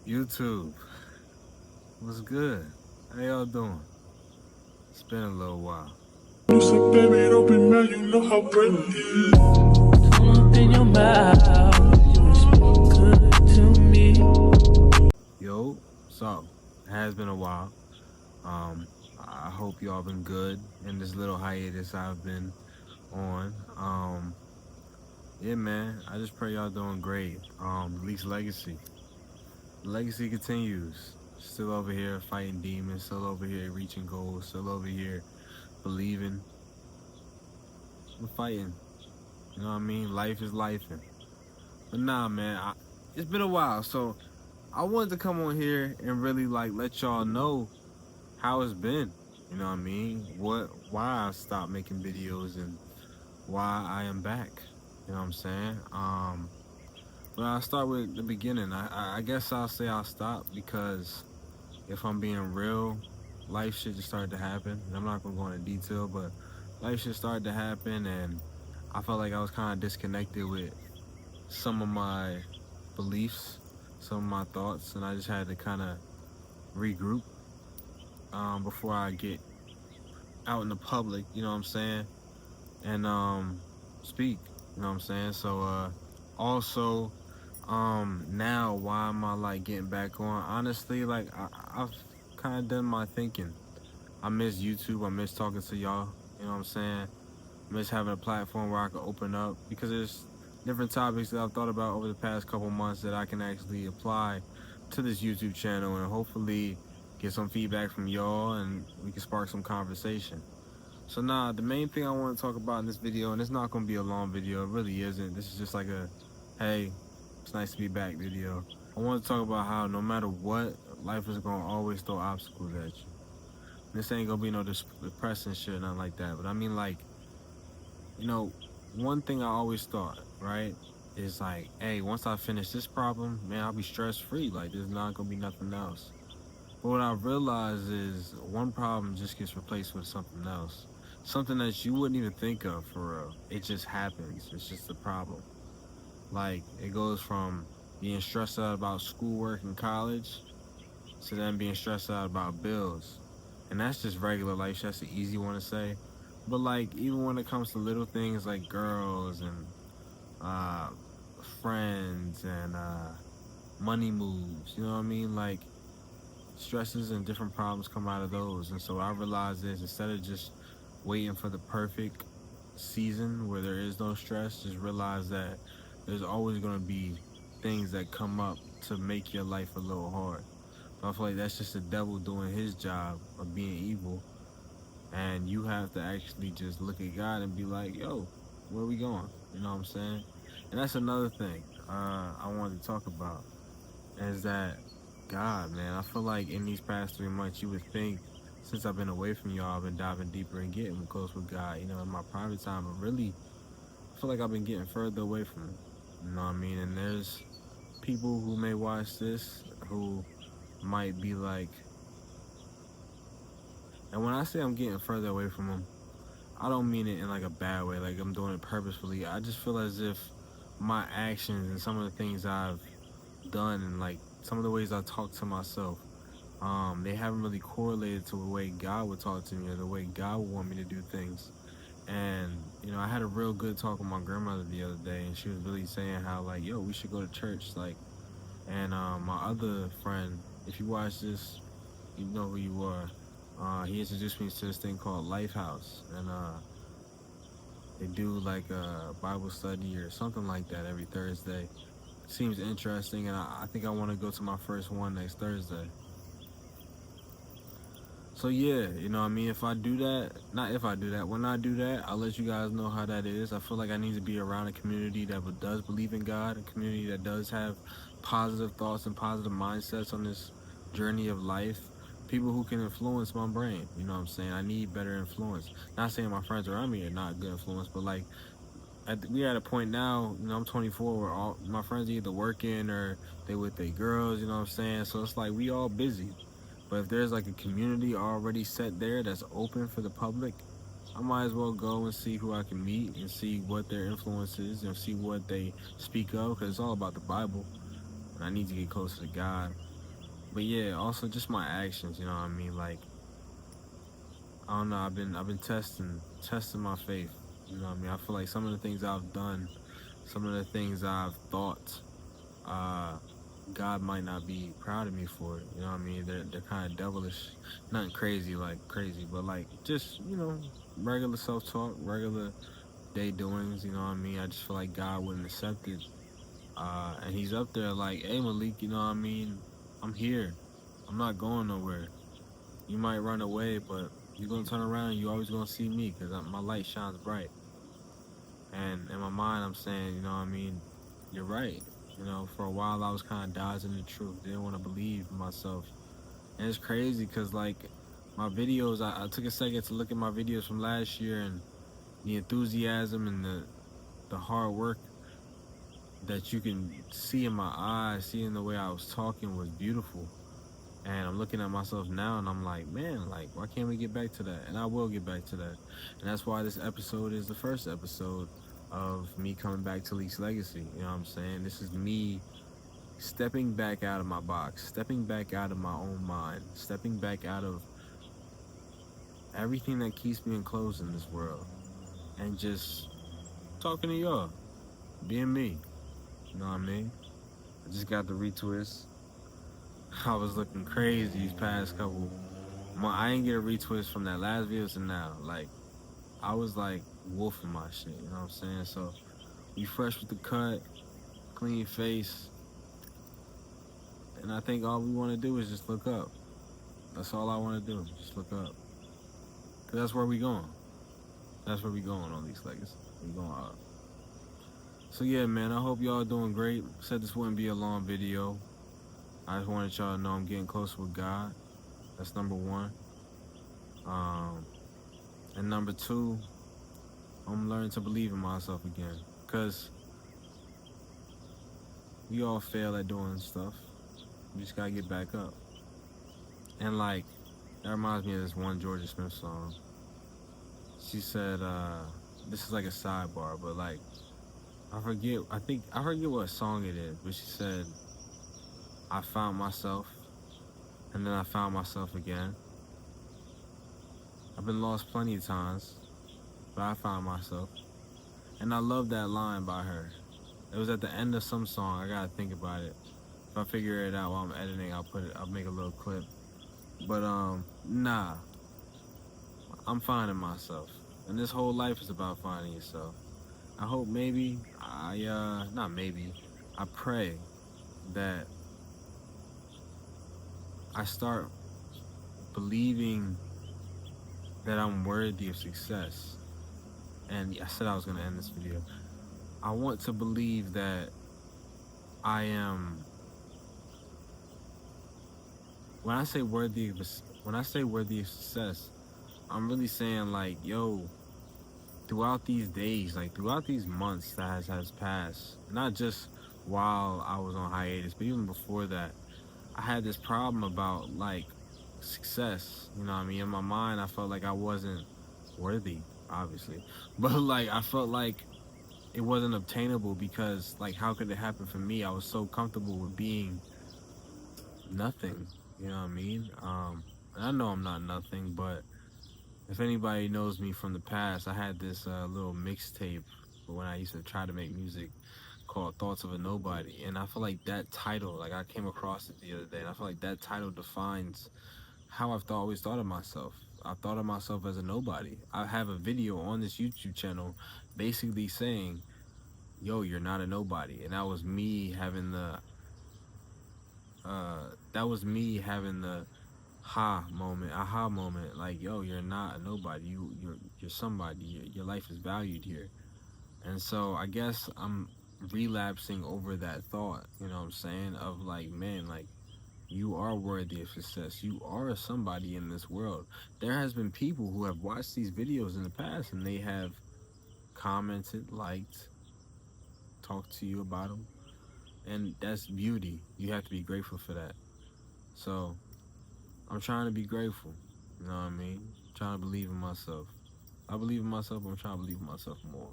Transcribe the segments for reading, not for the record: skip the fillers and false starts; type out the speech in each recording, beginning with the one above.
YouTube, what's good? How y'all doing? It's been a little while. You said, baby, don't be mad, you know how brand it is. Come up in your mouth, you speak good to me. Yo, so it has been a while. I hope y'all been good in this little hiatus I've been on. Yeah, man. I just pray y'all doing great. At least legacy continues. Still over here fighting demons. Still over here reaching goals. Still over here believing. We're fighting. You know what I mean? Life is lifing. But nah, man. It's been a while, so I wanted to come on here and really let y'all know how it's been. You know what I mean? Why I stopped making videos and why I am back. You know what I'm saying? But I'll start with the beginning. I guess I'll say I'll stop because if I'm being real, life shit just started to happen. And I'm not gonna go into detail, but life shit started to happen, and I felt like I was kind of disconnected with some of my beliefs, some of my thoughts, and I just had to kind of regroup before I get out in the public, you know what I'm saying, and speak, you know what I'm saying. So also now why am I getting back on? Honestly, I've kind of done my thinking. I miss YouTube. I miss talking to y'all. You know what I'm saying? I miss having a platform where I can open up because there's different topics that I've thought about over the past couple months that I can actually apply to this YouTube channel and hopefully get some feedback from y'all and we can spark some conversation. So the main thing I want to talk about in this video, and it's not going to be a long video, it really isn't. This is just like a, hey, it's nice to be back video. I want to talk about how no matter what, life is going to always throw obstacles at you. This ain't going to be no depressing shit, nothing like that. But I mean, one thing I always thought, right, is hey, once I finish this problem, man, I'll be stress-free. There's not going to be nothing else. But what I realized is one problem just gets replaced with something else. Something that you wouldn't even think of for real. It just happens. It's just a problem. It goes from being stressed out about schoolwork in college to then being stressed out about bills. And that's just regular life. That's an easy one to say. But even when it comes to little things like girls and friends and money moves, you know what I mean? Stresses and different problems come out of those. And so what I realized is instead of just waiting for the perfect season where there is no stress, just realize that there's always going to be things that come up to make your life a little hard. So I feel like that's just the devil doing his job of being evil, and you have to actually just look at God and be like, yo, where we going? You know what I'm saying? And that's another thing I wanted to talk about, is that God, man, I feel like in these past 3 months, you would think since I've been away from y'all, I've been diving deeper and getting close with God, in my private time, but really, I feel like I've been getting further away from him. You know what I mean? And there's people who may watch this who might be like, and when I say I'm getting further away from him, I don't mean it in a bad way, I'm doing it purposefully. I just feel as if my actions and some of the things I've done and some of the ways I talk to myself, they haven't really correlated to the way God would talk to me or the way God would want me to do things. And, I had a real good talk with my grandmother the other day, and she was really saying how, yo, we should go to church. And my other friend, if you watch this, you know who you are. He introduced me to this thing called Lifehouse. And they do a Bible study or something like that every Thursday. Seems interesting, and I think I want to go to my first one next Thursday. So yeah, when I do that, I'll let you guys know how that is. I feel like I need to be around a community that does believe in God, a community that does have positive thoughts and positive mindsets on this journey of life. People who can influence my brain, you know what I'm saying? I need better influence. Not saying my friends around me are not good influence, but we're at a point now, I'm 24, where all my friends are either working or they with their girls, you know what I'm saying? So it's we all busy. But if there's a community already set there that's open for the public, I might as well go and see who I can meet and see what their influence is and see what they speak of, because it's all about the Bible. And I need to get closer to God. But yeah, also just my actions, you know what I mean? Like, I don't know, I've been testing my faith. You know what I mean? I feel like some of the things I've done, some of the things I've thought, uh God might not be proud of me for it. You know what I mean? They're kind of devilish, nothing crazy like crazy, but like just regular self talk, regular day doings. You know what I mean? I just feel like God wouldn't accept it. And He's up there like, hey Malik, you know what I mean? I'm here. I'm not going nowhere. You might run away, but you're gonna turn around. You always gonna see me because my light shines bright. And in my mind, I'm saying, you know what I mean? You're right. For a while, I was kind of dodging the truth. Didn't want to believe in myself. And it's crazy because, like, my videos, I took a second to look at my videos from last year and the enthusiasm and the hard work that you can see in my eyes, seeing the way I was talking was beautiful. And I'm looking at myself now and I'm like, man, like, why can't we get back to that? And I will get back to that. And that's why this episode is the first episode of me coming back to Leaks Legacy. You know what I'm saying? This is me stepping back out of my box, stepping back out of my own mind, stepping back out of everything that keeps me enclosed in this world and just talking to y'all, being me. You know what I mean? I just got the retwist. I was looking crazy these past couple. I ain't get a retwist from that last video to now. Like, I was like wolfing my shit. You know what I'm saying? So we fresh with the cut, clean face, and I think all we want to do is just look up. That's all I want to do. Just look up. Cause that's where we going. That's where we going on these legacy. We going up. So yeah, man. I hope y'all doing great. Said this wouldn't be a long video. I just wanted y'all to know I'm getting closer with God. That's number one. Um, and number two, I'm learning to believe in myself again. Cause we all fail at doing stuff. We just gotta get back up. And like, that reminds me of this one Georgia Smith song. She said, this is like a sidebar, but like, I forget what song it is, but she said, I found myself, and then I found myself again. I've been lost plenty of times, but I found myself. And I love that line by her. It was at the end of some song. I gotta think about it. If I figure it out while I'm editing, I'll make a little clip. But nah, I'm finding myself. And this whole life is about finding yourself. I hope not maybe, I pray that I start believing that I'm worthy of success. And I said I was going to end this video. I want to believe that I am, when I say worthy of success, I'm really saying like, yo, throughout these days, like throughout these months that has passed, not just while I was on hiatus, but even before that, I had this problem about like success. You know what I mean? In my mind, I felt like I wasn't worthy, obviously, but like I felt like it wasn't obtainable because like how could it happen for me? I was so comfortable with being nothing. You know what I mean? And I know I'm not nothing, but if anybody knows me from the past, I had this little mixtape when I used to try to make music called Thoughts of a Nobody. And I feel like that title, like I came across it the other day, and I feel like that title defines how always thought of myself. I thought of myself as a nobody. I have a video on this YouTube channel basically saying, yo, you're not a nobody. And that was me having the aha moment, like, yo, you're not a nobody. You're somebody. Your life is valued here. And so I guess I'm relapsing over that thought, you know what I'm saying? Of like, man, like you are worthy of success. You are somebody in this world. There has been people who have watched these videos in the past and they have commented, liked, talked to you about them. And that's beauty. You have to be grateful for that. So I'm trying to be grateful. You know what I mean? I'm trying to believe in myself. I believe in myself, but I'm trying to believe in myself more.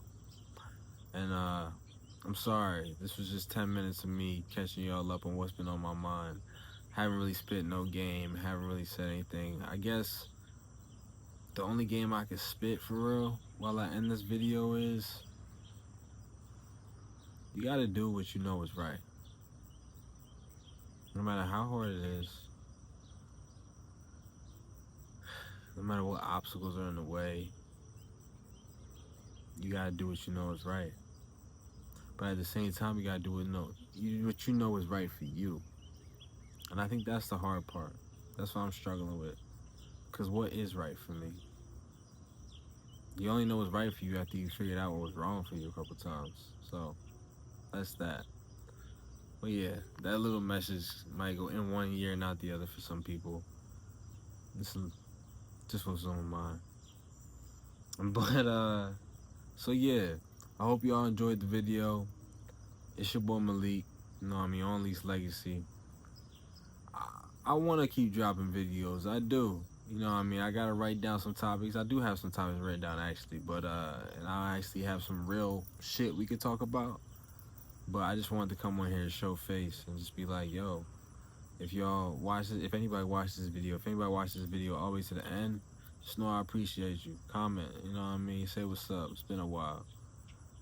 And I'm sorry. This was just 10 minutes of me catching y'all up on what's been on my mind. haven't really spit no game, haven't really said anything. I guess the only game I could spit for real while I end this video is you gotta do what you know is right. No matter how hard it is, no matter what obstacles are in the way, you gotta do what you know is right. But at the same time, you gotta do what you know is right for you. And I think that's the hard part. That's what I'm struggling with. Cause what is right for me? You only know what's right for you after you figured out what was wrong for you a couple times. So that's that. But yeah, that little message might go in one ear and out the other for some people. This is just what's on my mind. But so yeah, I hope y'all enjoyed the video. It's your boy Malik. You know what I mean, on Least Legacy. I want to keep dropping videos. I do. You know what I mean? I got to write down some topics. I do have some topics written down actually, but and I actually have some real shit we could talk about. But I just wanted to come on here and show face and just be like, yo, if y'all watch this, if anybody watches this video, all the way to the end, just know I appreciate you. Comment, you know what I mean? Say what's up. It's been a while.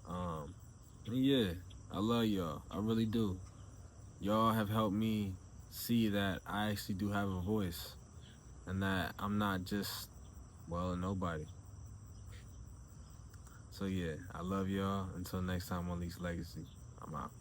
And yeah, I love y'all. I really do. Y'all have helped me see that I actually do have a voice and that I'm not just, well, a nobody. So yeah, I love y'all. Until next time on Least Legacy, I'm out.